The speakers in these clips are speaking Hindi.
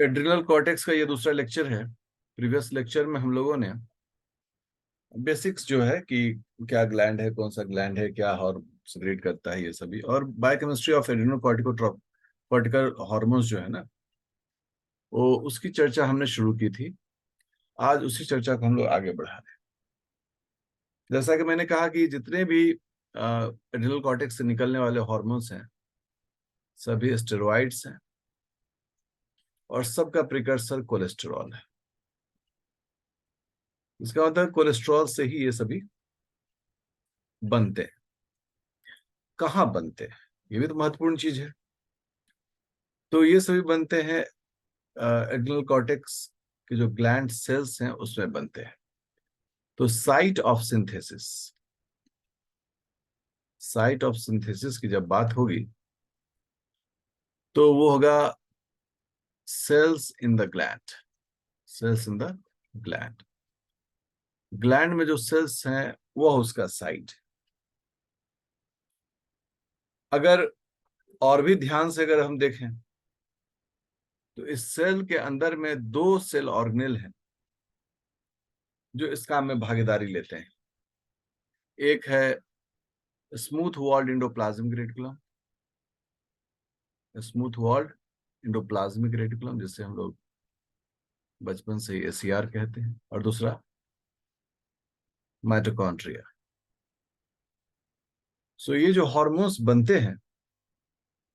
एड्रिनल कॉर्टेक्स का ये दूसरा लेक्चर है। प्रीवियस लेक्चर में हम लोगों ने बेसिक्स जो है कि क्या ग्लैंड है, कौन सा ग्लैंड है, क्या हार्मोन सिक्रेट करता है, ये सभी, और बायोकेमिस्ट्री ऑफ कॉर्टिकल हार्मोन्स जो है ना, वो उसकी चर्चा हमने शुरू की थी। आज उसी चर्चा को हम लोग आगे बढ़ा रहे हैं। जैसा कि मैंने कहा कि जितने भी एड्रिनल कॉर्टेक्स से निकलने वाले हार्मोन्स हैं, सभी स्टेरॉइड्स हैं, और सबका प्रिकर्सर कोलेस्टेरॉल है। इसका मतलब कोलेस्ट्रॉल से ही ये सभी बनते हैं। कहाँ बनते हैं, ये भी तो महत्वपूर्ण चीज है। तो ये सभी बनते हैं एड्रिनल कॉर्टेक्स के जो ग्लैंड सेल्स हैं उसमें बनते हैं। तो साइट ऑफ सिंथेसिस की जब बात होगी तो वो होगा cells in the gland. Cells in the gland, gland में जो सेल्स हैं वो उसका साइट। अगर और भी ध्यान से अगर हम देखें तो इस सेल के अंदर में दो सेल ऑर्गेनेल हैं जो इस काम में भागीदारी लेते हैं। एक है smooth walled endoplasmic reticulum, smooth walled endoplasmic reticulum जिसे हम लोग बचपन से ही एसीआर कहते हैं, और दूसरा माइटोकॉन्ड्रिया। सो ये जो हार्मोन्स बनते हैं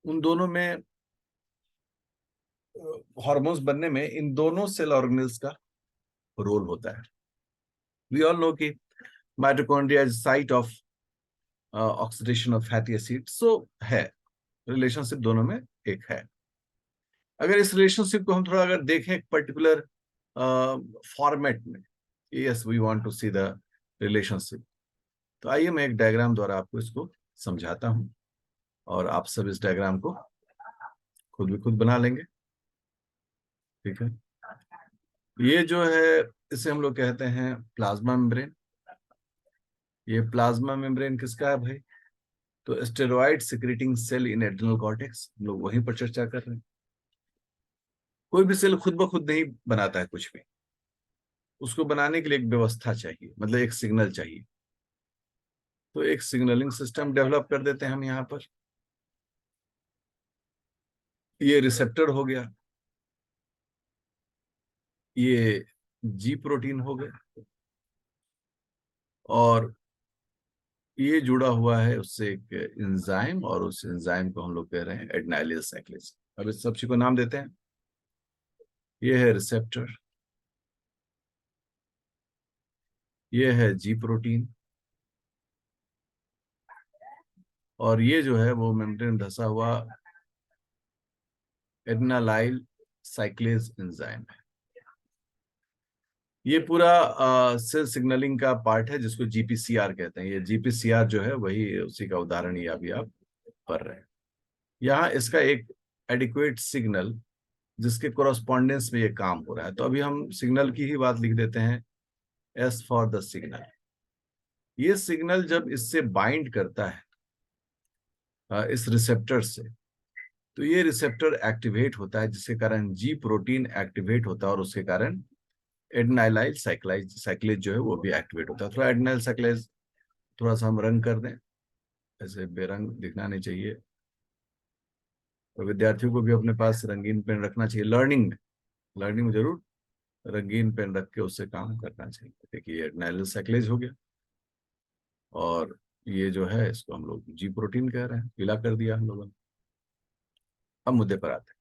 उन दोनों में, हार्मोन्स बनने में इन दोनों सेल ऑर्गेनेल्स का रोल होता है। वी ऑल नो कि mitochondria is site of oxidation of fatty acid. So है रिलेशनशिप दोनों में एक है। अगर इस रिलेशनशिप को हम थोड़ा अगर देखें एक पर्टिकुलर फॉर्मेट में, yes we want to see the relationship, तो आइए मैं एक डायग्राम द्वारा आपको इसको समझाता हूं, और आप सब इस डायग्राम को खुद भी खुद बना लेंगे। ठीक है, ये जो है इसे हम लोग कहते हैं प्लाज्मा मेम्ब्रेन। ये प्लाज्मा मेम्ब्रेन किसका है भाई? तो स्टेरॉइड सिक्रेटिंग सेल इन एड्रिनल कॉर्टेक्स, हम लोग वहीं पर चर्चा कर रहे हैं। कोई भी सेल खुद ब खुद नहीं बनाता है कुछ भी, उसको बनाने के लिए एक व्यवस्था चाहिए, मतलब एक सिग्नल चाहिए। तो एक सिग्नलिंग सिस्टम डेवलप कर देते हैं हम यहाँ पर। ये रिसेप्टर हो गया, ये जी प्रोटीन हो गया, और ये जुड़ा हुआ है उससे एक एंजाइम, और उस एंजाइम को हम लोग कह रहे हैं एडेनाइलिल साइक्लेज। अब इस सब्जी को नाम देते हैं। ये है रिसेप्टर, ये है जी प्रोटीन, और ये जो है वो मेम्ब्रेन धसा हुआ एडेनाइल साइक्लेज एंजाइम है। ये पूरा सेल सिग्नलिंग का पार्ट है जिसको जीपीसीआर कहते हैं। ये जीपीसीआर जो है वही उसी का उदाहरण ही अभी आप पढ़ रहे हैं। यहाँ इसका एक एडिक्वेट सिग्नल जिसके कोरस्पॉन्डेंस में ये काम हो रहा है। तो अभी हम सिग्नल की ही बात लिख देते हैं, एस फॉर द सिग्नल। ये सिग्नल जब इससे बाइंड करता है इस रिसेप्टर से, तो ये रिसेप्टर एक्टिवेट होता है, जिसके कारण जी प्रोटीन एक्टिवेट होता है, और उसके कारण एडेनाइल साइक्लेज जो है वो भी एक्टिवेट होता है। थोड़ा एडेनाइल साइक्लेज थोड़ा सा हम रंग कर दें, ऐसे बेरंग दिखना नहीं चाहिए। तो विद्यार्थियों को भी अपने पास रंगीन पेन रखना चाहिए। लर्निंग में जरूर रंगीन पेन रख के उससे काम करना चाहिए। देखिए एडेनाइल साइक्लेज हो गया, और ये जो है इसको हम लोग जी प्रोटीन कह रहे हैं, पीला कर दिया हम लोगों ने। अब मुद्दे पर आते हैं।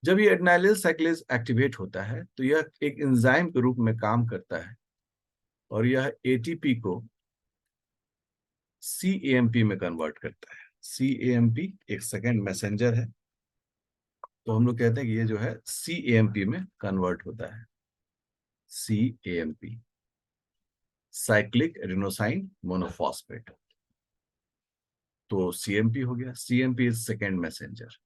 जब ये एडेनाइल साइक्लेज एक्टिवेट होता है तो यह एक एंजाइम के रूप में काम करता है, और यह एटीपी को सीएएमपी में कन्वर्ट करता है। सीएएमपी एक सेकेंड मैसेंजर है, तो हम लोग कहते हैं कि ये जो है सीएएमपी में कन्वर्ट होता है। सीएएमपी साइक्लिक एडेनोसाइन मोनोफॉस्फेट, तो सीएमपी हो गया। CMP is second messenger.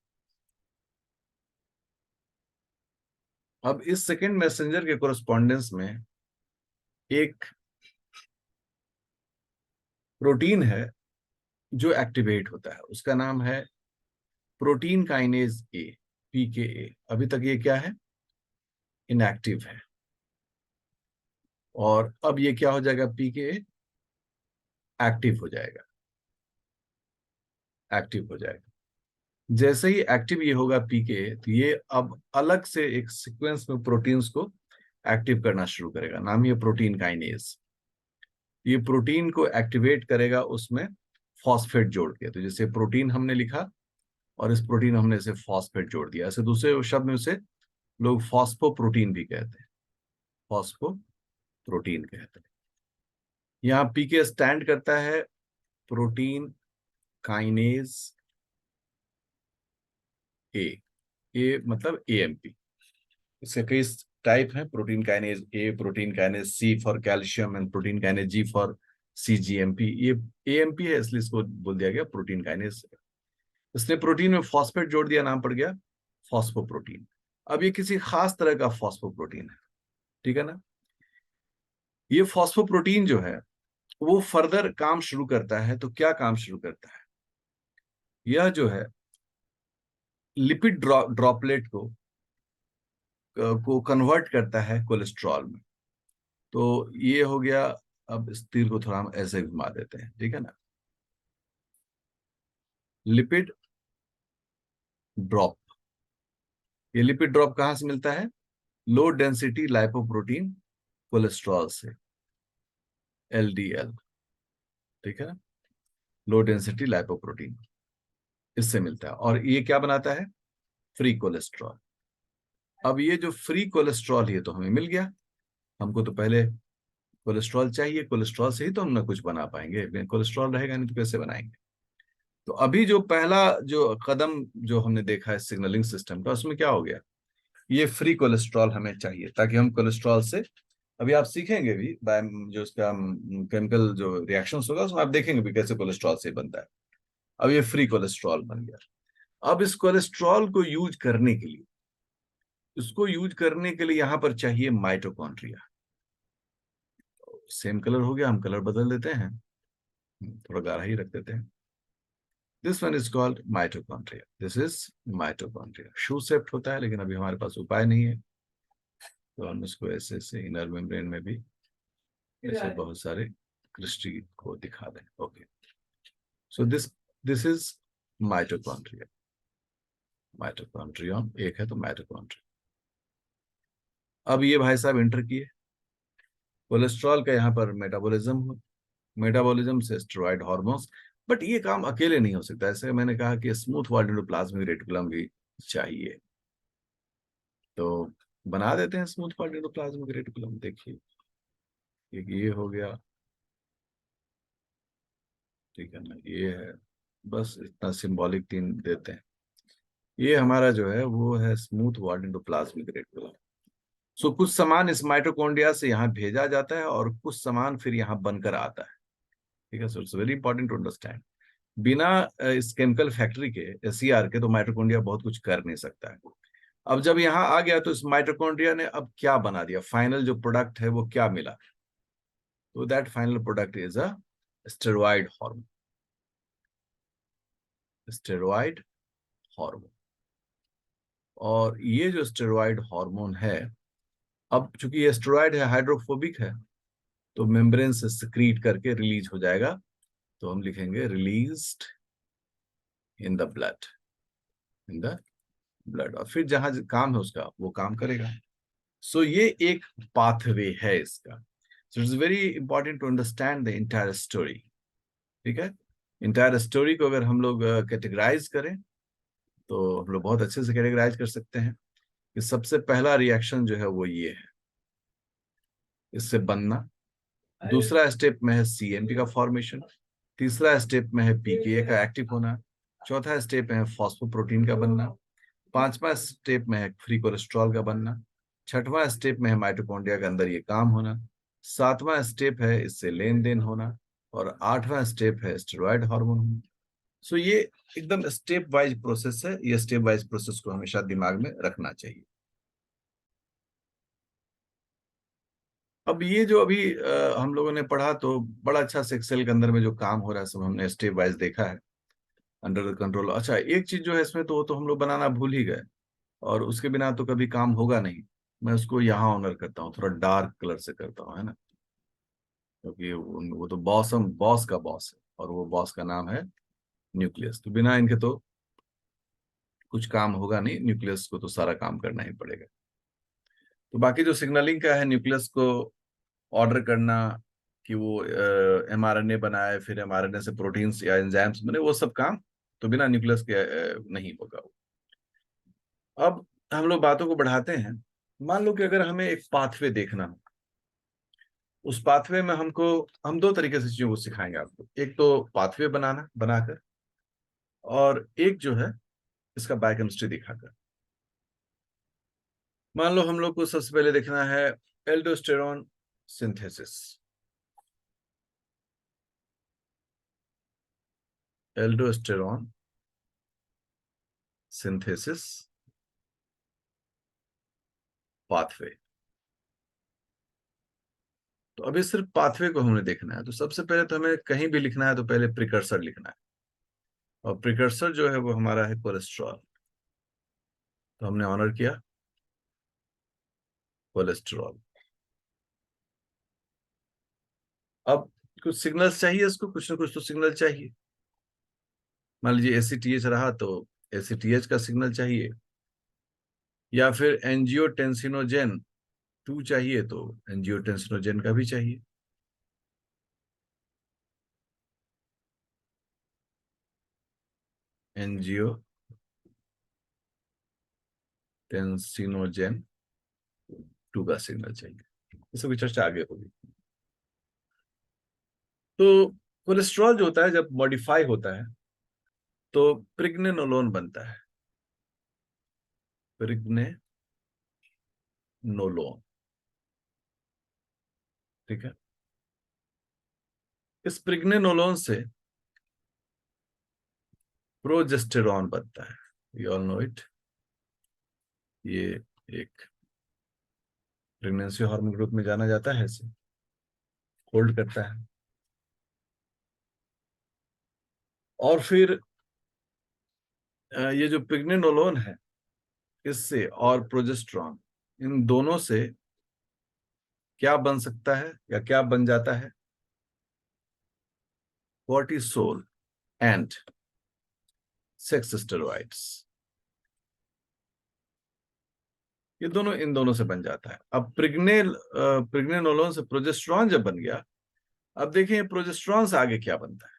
अब इस सेकेंड मैसेंजर के कोरस्पॉन्डेंस में एक प्रोटीन है जो एक्टिवेट होता है, उसका नाम है प्रोटीन काइनेज ए, पीकेए। अभी तक ये क्या है? इनएक्टिव है, और अब ये क्या हो जाएगा, पीके एक्टिव हो जाएगा, एक्टिव हो जाएगा। जैसे ही एक्टिव ये होगा पीके, तो ये अब अलग से एक सीक्वेंस में प्रोटीन्स को एक्टिव करना शुरू करेगा, नाम ये प्रोटीन काइनेज। ये प्रोटीन को एक्टिवेट करेगा उसमें फॉस्फेट जोड़ के। तो जैसे प्रोटीन हमने लिखा और इस प्रोटीन हमने इसे फॉस्फेट जोड़ दिया, ऐसे दूसरे शब्द में उसे लोग फॉस्फोप्रोटीन भी कहते हैं, फॉस्फोप्रोटीन कहते हैं। यहाँ पीके स्टैंड करता है प्रोटीन काइनेज ए मतलब एएमपी। इसके कई टाइप हैं, protein kinase A, protein kinase C for calcium, and protein kinase G for cGMP. ये एएमपी है इसलिए इसको बोल दिया गया प्रोटीन काइनेज। इसने प्रोटीन में फॉस्फेट जोड़ दिया, नाम पड़ गया फॉस्फोप्रोटीन। अब ये किसी खास तरह का फॉस्फोप्रोटीन है, ठीक है ना। ये फॉस्फोप्रोटीन जो है वो फर्दर काम शुरू करता है। तो क्या काम शुरू करता है, यह जो है लिपिड ड्रॉपलेट को कन्वर्ट करता है कोलेस्ट्रॉल में। तो ये हो गया। अब इस तीर को थोड़ा हम ऐसे घुमा देते हैं, ठीक है ना। लिपिड ड्रॉप, ये लिपिड ड्रॉप कहां से मिलता है, लो डेंसिटी लाइपोप्रोटीन कोलेस्ट्रॉल से, एलडीएल, ठीक है ना, लो डेंसिटी लाइपोप्रोटीन, इससे मिलता है। और ये क्या बनाता है, फ्री कोलेस्ट्रॉल। अब ये जो फ्री कोलेस्ट्रॉल ये तो हमें मिल गया, हमको तो पहले कोलेस्ट्रॉल चाहिए, कोलेस्ट्रॉल से ही तो हम ना कुछ बना पाएंगे, कोलेस्ट्रॉल रहेगा नहीं तो कैसे बनाएंगे। तो अभी जो पहला जो कदम जो हमने देखा है सिग्नलिंग सिस्टम का, उसमें क्या हो गया, ये फ्री कोलेस्ट्रॉल हमें चाहिए ताकि हम कोलेस्ट्रॉल से, अभी आप सीखेंगे भी बाय जो इसका केमिकल जो रिएक्शंस होगा उसमें आप देखेंगे भी कैसे कोलेस्ट्रॉल से बनता है। अब ये फ्री कोलेस्ट्रॉल बन गया। अब इस कोलेस्ट्रॉल को यूज करने के लिए, इसको यूज करने के लिए यहां पर चाहिए माइटोकॉन्ड्रिया। सेम कलर हो गया, हम कलर बदल देते हैं, थोड़ा गाढ़ा ही रख देते हैं। This one is called mitochondria, this is mitochondria. Shoe shaped होता है, लेकिन अभी हमारे पास उपाय नहीं है, तो हम इसको ऐसे ऐसे इनर मेम्ब्रेन में भी ऐसे बहुत सारे क्रिस्टी को दिखा दें। Okay, so this is mitochondria, mitochondrium एक है तो माइटोकॉन्ड्रिया। अब ये भाई साहब इंटर किए, कोलेस्ट्रॉल का यहाँ पर मेटाबॉलिज्म हो, मेटाबॉलिज्म से स्टेरॉइड हार्मोन्स। बट ये काम अकेले नहीं हो सकता, ऐसे मैंने कहा कि स्मूथ वॉल्ड एंडोप्लाज्मिक रेटिकुलम भी चाहिए। तो बना देते हैं स्मूथ वॉल्ड एंडोप्लाज्मिक रेटिकुलम। देखिए एक ये हो गया, ठीक है ना, ये है, बस इतना सिंबॉलिक तीन देते हैं। ये हमारा जो है वो है स्मूथ वॉल्ड एंडोप्लाज्मिक रेटिकुलम। सो कुछ सामान इस माइटोकॉन्ड्रिया से यहाँ भेजा जाता है और कुछ सामान फिर यहाँ बनकर आता है, ठीक है। So it's very important to understand. बिना इस केमिकल फैक्ट्री के, एससीआर के, तो माइटोकॉन्ड्रिया बहुत कुछ कर नहीं सकता है। अब जब यहाँ आ गया तो इस माइटोकॉन्ड्रिया ने अब क्या बना दिया, फाइनल जो प्रोडक्ट है वो क्या मिला, तो that final product is a steroid hormone, steroid hormone. और ये जो स्टेरॉइड हार्मोन है, अब चूंकि ये स्टेरॉइड है, हाइड्रोफोबिक है, तो मेम्ब्रेन से सिक्रीट करके रिलीज हो जाएगा। तो हम लिखेंगे released in the blood, in the blood, और फिर जहां काम है उसका वो काम करेगा। सो ये एक पाथवे है इसका। So it's very important to understand the entire story, ठीक है। इंटायर स्टोरी को अगर हम लोग कैटेगराइज करें तो हम लोग बहुत अच्छे से कैटेगराइज कर सकते हैं कि सबसे पहला रिएक्शन जो है वो ये है, इससे बनना। दूसरा स्टेप में है सीएमपी का फॉर्मेशन। तीसरा स्टेप में है पीकेए का एक्टिव होना। चौथा स्टेप में है फॉस्फोप्रोटीन का बनना। पांचवा स्टेप में है फ्री कोलेस्ट्रॉल का बनना। छठवां स्टेप में है माइटोकॉन्ड्रिया के अंदर ये काम होना। सातवां स्टेप है इससे लेन देन होना। और आठवां स्टेप है स्टेरॉइड हार्मोन होना। सो ये एकदम स्टेप वाइज प्रोसेस है, ये स्टेप वाइज प्रोसेस को हमेशा दिमाग में रखना चाहिए। अब ये जो अभी हम लोगों ने पढ़ा तो बड़ा अच्छा से एक्सेल के अंदर में जो काम हो रहा है सब हमने स्टेप वाइज देखा है, अंडर द कंट्रोल। अच्छा, एक चीज जो है इसमें तो वो तो हम लोग बनाना भूल ही गए, और उसके बिना तो कभी काम होगा नहीं। मैं उसको यहाँ ऑनर करता हूँ, थोड़ा डार्क कलर से करता हूँ, है ना, क्योंकि वो तो बॉस का बॉस है, और वो बॉस का नाम है न्यूक्लियस। तो बिना इनके तो कुछ काम होगा नहीं, न्यूक्लियस को तो सारा काम करना ही पड़ेगा। तो बाकी जो सिग्नलिंग का है, न्यूक्लियस को ऑर्डर करना कि वो एमआरएनए बनाए, फिर एमआरएनए से प्रोटीन्स या एंजाइम्स बने, वो सब काम तो बिना न्यूक्लियस के नहीं होगा। अब हम लोग बातों को बढ़ाते हैं। मान लो कि अगर हमें एक पाथवे देखना हो, उस पाथवे में हम दो तरीके से चीजों को सिखाएंगे आपको। एक तो पाथवे बनाकर, और एक जो है इसका बायोकेमिस्ट्री दिखाकर। मान लो हम लोग को सबसे पहले देखना है aldosterone synthesis. Aldosterone synthesis pathway. तो अभी सिर्फ पाथवे को हमने देखना है, तो सबसे पहले तो हमें कहीं भी लिखना है तो पहले प्रिकर्सर लिखना है, और प्रिकर्सर जो है वो हमारा है कोलेस्ट्रॉल। तो हमने ऑनर किया कोलेस्ट्रॉल। अब कुछ सिग्नल्स चाहिए इसको, कुछ ना कुछ तो सिग्नल चाहिए। मान लीजिए एसीटीएच रहा तो एसीटीएच का सिग्नल चाहिए, या फिर एंजियोटेंसिनोजेन 2 चाहिए तो एंजियोटेंसिनोजेन का भी चाहिए। एंजियोटेंसिनोजेन 2 का सिग्नल चाहिए। इस सब की चर्चा आगे होगी। तो कोलेस्ट्रॉल जो होता है जब मॉडिफाई होता है तो प्रिग्नेनोलोन बनता है। प्रिग्नेनोलोन, ठीक है। इस प्रिग्नेनोलोन से प्रोजेस्टेरॉन बनता है। You all know it. ये एक प्रेगनेंसी हार्मोन ग्रुप में जाना जाता है, इसे होल्ड करता है। और फिर ये जो प्रेग्नेनोलोन है, इससे और प्रोजेस्टेरॉन, इन दोनों से क्या बन सकता है या क्या बन जाता है? Cortisol and sex steroids. ये दोनों इन दोनों से बन जाता है। अब प्रेग्नेनोलोन से प्रोजेस्टेरॉन जब बन गया, अब देखिए प्रोजेस्टेरॉन से आगे क्या बनता है।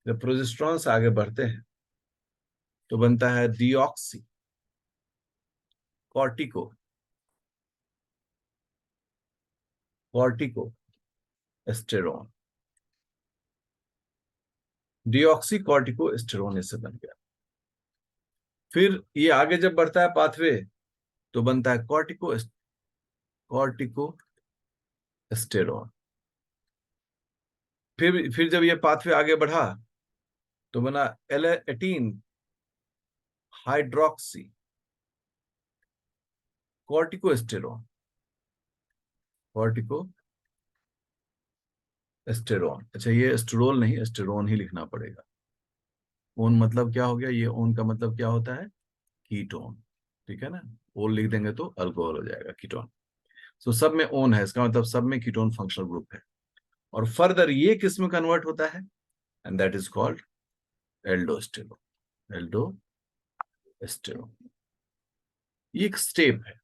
जब प्रोजेस्टेरॉन से आगे बढ़ते हैं तो बनता है deoxy cortico corticosterone. Deoxycorticosterone इससे बन गया। फिर ये आगे जब बढ़ता है पाथवे तो बनता है कॉर्टिको एस्टेरॉन। फिर जब ये पाथवे आगे बढ़ा तो बना एटीन हाइड्रोक्सी कॉर्टिको एस्टेरॉन। कॉर्टिको एस्टेरॉन, अच्छा ये एस्टेरोल नहीं, एस्टेरॉन ही लिखना पड़ेगा। ओन मतलब क्या हो गया? ये ओन का मतलब क्या होता है? कीटोन, ठीक है ना। ओन लिख देंगे तो अल्कोहल हो जाएगा, कीटोन। तो सब में ओन है, इसका मतलब सब में कीटोन फंक्शनल ग्रुप है। और फर्दर ये किस में कन्वर्ट होता है? And that is called aldosterone. Aldosterone, ये एक स्टेप है।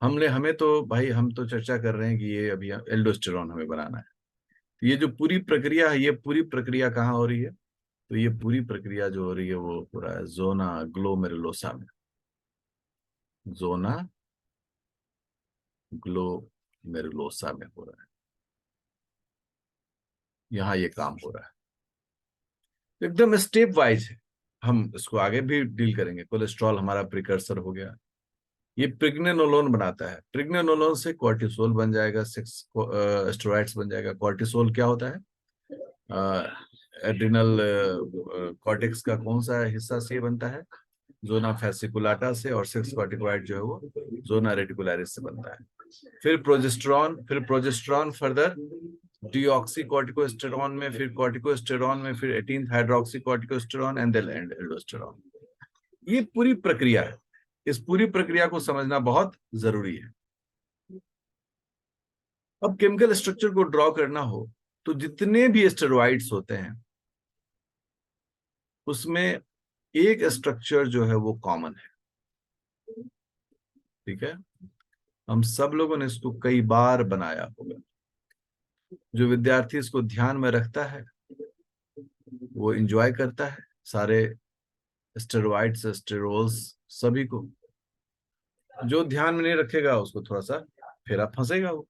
हमें तो भाई, हम तो चर्चा कर रहे हैं कि ये अभी एल्डोस्टेरोन हमें बनाना है। तो ये जो पूरी प्रक्रिया है, ये पूरी प्रक्रिया कहाँ हो रही है? तो ये पूरी प्रक्रिया जो हो रही है वो पूरा जोना ग्लोमेरुलोसा में। जोना ग्लोमेरुलोसा में हो रहा है। यहाँ ये काम हो रहा है। तो एकदम स्टेप वाइज है। हम इसको आगे भी डील करेंगे। कोलेस्ट्रॉल हमारा प्रिकर्सर हो गया, ये प्रिग्नेनोलोन बनाता है। प्रिग्नेनोलोन से कॉर्टिसोल बन जाएगा, सेक्स स्टेरॉइड्स बन जाएगा। कॉर्टिसोल क्या होता है? एड्रिनल कॉर्टेक्स का कौन सा हिस्सा से ये बनता है? जोना फैसिकुलाटा से। और सेक्स कॉर्टिकोइड जो है वो जोना रेटिकुलरिस से बनता है। फिर प्रोजेस्टेरॉन फर्दर डीऑक्सी कॉर्टिकोस्टेरॉन में, फिर कॉर्टिकोस्टेरॉन में, फिर 18th hydroxy corticosterone and then aldosterone. ये पूरी प्रक्रिया है। इस पूरी प्रक्रिया को समझना बहुत जरूरी है। अब केमिकल स्ट्रक्चर को ड्रॉ करना हो तो जितने भी स्टेरॉइड्स होते हैं उसमें एक स्ट्रक्चर जो है वो कॉमन है। ठीक है, हम सब लोगों ने इसको कई बार बनाया होगा। जो विद्यार्थी इसको ध्यान में रखता है वो एंजॉय करता है सारे स्टेरॉइड्स, स्टेरोल्स सभी को। जो ध्यान में नहीं रखेगा उसको थोड़ा सा फेरा फंसेगा वो।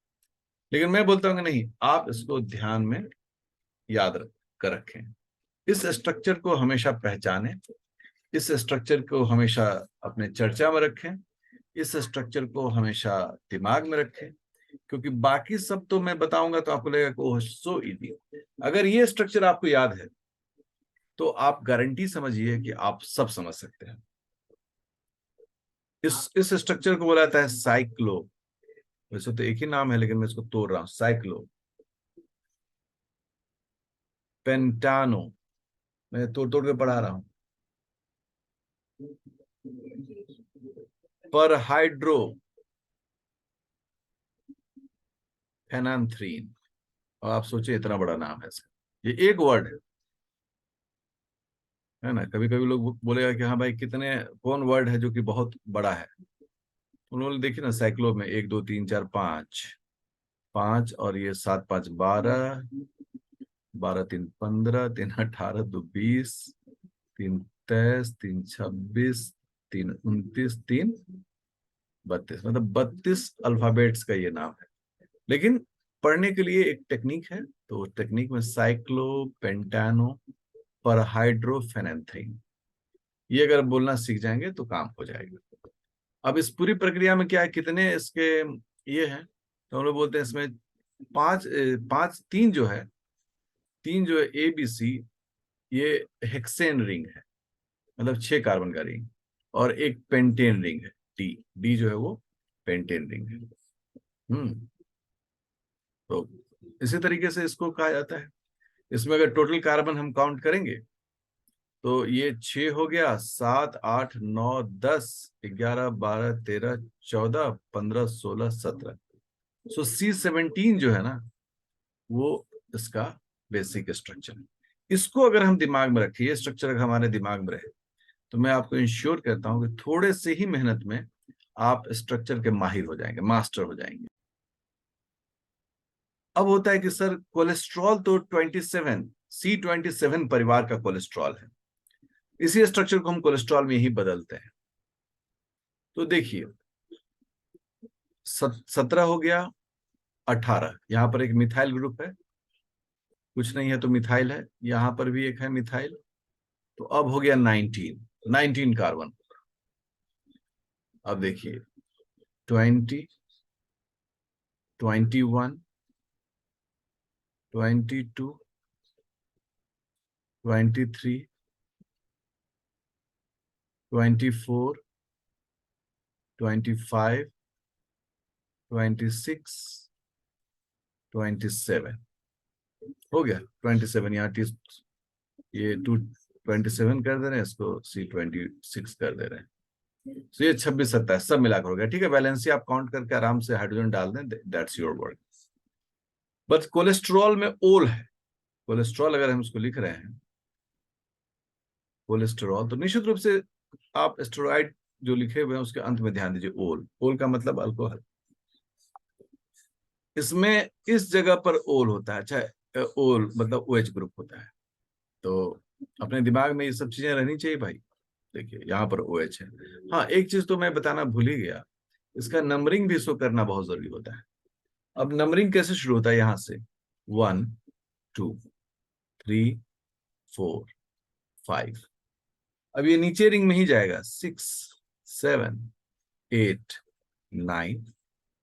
लेकिन मैं बोलता हूँ कि नहीं, आप इसको ध्यान में याद कर रखें। इस स्ट्रक्चर को हमेशा पहचानें, इस स्ट्रक्चर को हमेशा अपने चर्चा में रखें, इस स्ट्रक्चर को हमेशा दिमाग में रखें, क्योंकि बाकी सब तो मैं बताऊंगा तो आपको लगेगा कि सो इजी। अगर ये स्ट्रक्चर आपको याद है तो आप गारंटी समझिए कि आप सब समझ सकते हैं। इस स्ट्रक्चर को बोला जाता है साइक्लो। वैसे तो एक ही नाम है लेकिन मैं इसको तोड़ रहा हूं, साइक्लो पेंटानो। मैं तोड़ तोड़ के पढ़ा रहा हूं। पर हाइड्रो फेनांथ्रीन। और आप सोचिए इतना बड़ा नाम है इसका, ये एक वर्ड है ना। कभी कभी लोग बोलेगा कि हाँ भाई कितने कौन वर्ड है जो कि बहुत बड़ा है। उन्होंने देखिए ना, साइक्लो में 1 2 3 4 5, 5 और ये 7 5 12, 12 3 15, 3 18 2 20, 3 23, 3 26, 3 29, 3 32, मतलब 32 अल्फाबेट्स का ये नाम है। लेकिन पढ़ने के लिए एक टेक्निक है, तो टेक्निक में साइक्लो पेंटानो पर हाइड्रोफेनेंथ्रीन, ये अगर बोलना सीख जाएंगे तो काम हो जाएगा। अब इस पूरी प्रक्रिया में क्या है, कितने इसके ये हैं, तो हम लोग बोलते हैं इसमें पांच पांच तीन जो है ए बी सी, ये हेक्सेन रिंग है, मतलब 6 कार्बन का रिंग। और एक पेंटेन रिंग है, डी डी जो है वो पेंटेन रिंग है। हम्म तो इसी तरीके से इसको कहा जाता है। इसमें अगर टोटल कार्बन हम काउंट करेंगे तो ये 6 हो गया, 7 8 9 10 11 12 13 14 15 16 17। सो C17 जो है ना, वो इसका बेसिक स्ट्रक्चर है। इसको अगर हम दिमाग में रखें, ये स्ट्रक्चर अगर हमारे दिमाग में रहे, तो मैं आपको इंश्योर करता हूं कि थोड़े से ही मेहनत में आप स्ट्रक्चर के माहिर हो जाएंगे, मास्टर हो जाएंगे। अब होता है कि सर कोलेस्ट्रॉल तो 27 C27 परिवार का कोलेस्ट्रॉल है, इसी स्ट्रक्चर को हम कोलेस्ट्रॉल में ही बदलते हैं। तो देखिए 17 हो गया, 18, यहां पर एक मिथाइल ग्रुप है, कुछ नहीं है तो मिथाइल है, यहां पर भी एक है मिथाइल। तो अब हो गया 19 कार्बन। अब देखिए 20, 21, 22, 23, 24, 25, 26, 27 हो गया। 27 यहाँ ये 27 कर दे रहे हैं, इसको C26 कर दे रहे हैं। तो ये 26 27 सब मिलाकर हो गया। ठीक है, वैलेंसी आप काउंट करके आराम से हाइड्रोजन डाल दें, दैट्स योर वर्क। बस कोलेस्ट्रॉल में ओल है। कोलेस्ट्रॉल अगर हम इसको लिख रहे हैं कोलेस्ट्रॉल, तो निश्चित रूप से आप स्टेरॉइड जो लिखे हुए हैं उसके अंत में ध्यान दीजिए, ओल। ओल का मतलब अल्कोहल। इसमें इस जगह पर ओल होता है। अच्छा, ओल मतलब OH ग्रुप होता है। तो अपने दिमाग में ये सब चीजें रहनी चाहिए भाई। देखिए यहाँ पर OH है। हाँ, एक चीज तो मैं बताना भूल ही गया, इसका नंबरिंग भी शो करना बहुत जरूरी होता है। अब नंबरिंग कैसे शुरू होता है, यहां से 1 2 3 4 5। अब ये नीचे रिंग में ही जाएगा, 6 7 8 9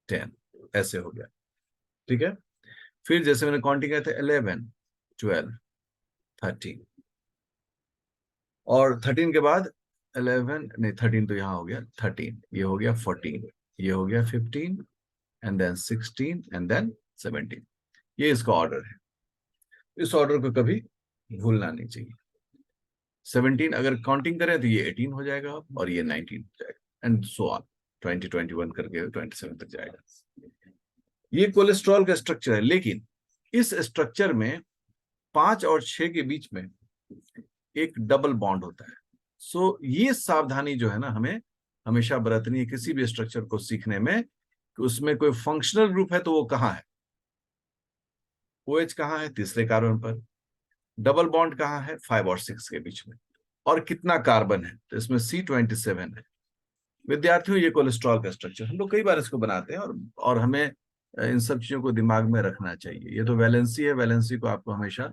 10, ऐसे हो गया। ठीक है, फिर जैसे मैंने काउंटिंग किया था 11 12 13, और 13 के बाद 11 नहीं 13 तो यहाँ हो गया, 13 ये हो गया, 14 ये हो गया, 15 एंड देन 16 एंड देन 17। ये इसका ऑर्डर है। इस ऑर्डर को कभी भूलना नहीं चाहिए। 17 अगर काउंटिंग करें तो ये 18 हो जाएगा और ये 19 हो जाएगा। एंड सो ऑन, 2021 करके 27 तक जाएगा। ये कोलेस्ट्रॉल का स्ट्रक्चर है, लेकिन इस स्ट्रक्चर में 5 और 6 के बीच में एक डबल बॉन्ड होता है। सो ये सावधानी जो है ना हमें हमेशा बरतनी है किसी भी स्ट्रक्चर को सीखने में, कि उसमें कोई फंक्शनल ग्रुप है तो वो कहाँ है, OH कहाँ है, तीसरे कार्बन पर, डबल बॉन्ड कहाँ है, 5 और 6 के बीच में, और कितना कार्बन है, तो इसमें C27 है। विद्यार्थियों, ये कोलेस्ट्रॉल का स्ट्रक्चर हम लोग कई बार इसको बनाते हैं, और हमें इन सब चीजों को दिमाग में रखना चाहिए। ये तो वैलेंसी है, वैलेंसी को आपको हमेशा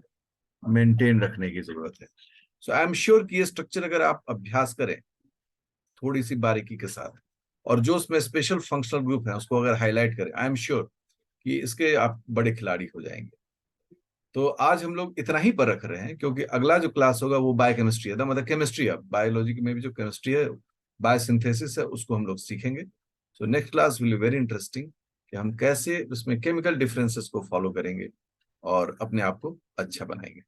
मेंटेन रखने की जरूरत है। सो आई एम श्योर कि ये स्ट्रक्चर अगर आप अभ्यास करें थोड़ी सी बारीकी के साथ, और जो उसमें स्पेशल फंक्शनल ग्रुप है उसको अगर हाईलाइट करें, आई एम श्योर कि इसके आप बड़े खिलाड़ी हो जाएंगे। तो आज हम लोग इतना ही पर रख रहे हैं, क्योंकि अगला जो क्लास होगा वो बायोकेमिस्ट्री है, मतलब केमिस्ट्री है, बायोलॉजी में भी जो केमिस्ट्री है, बायोसिंथेसिस है, उसको हम लोग सीखेंगे। So next class will be very interesting, कि हम कैसे उसमें केमिकल डिफरेंसेस को फॉलो करेंगे और अपने आप को अच्छा बनाएंगे।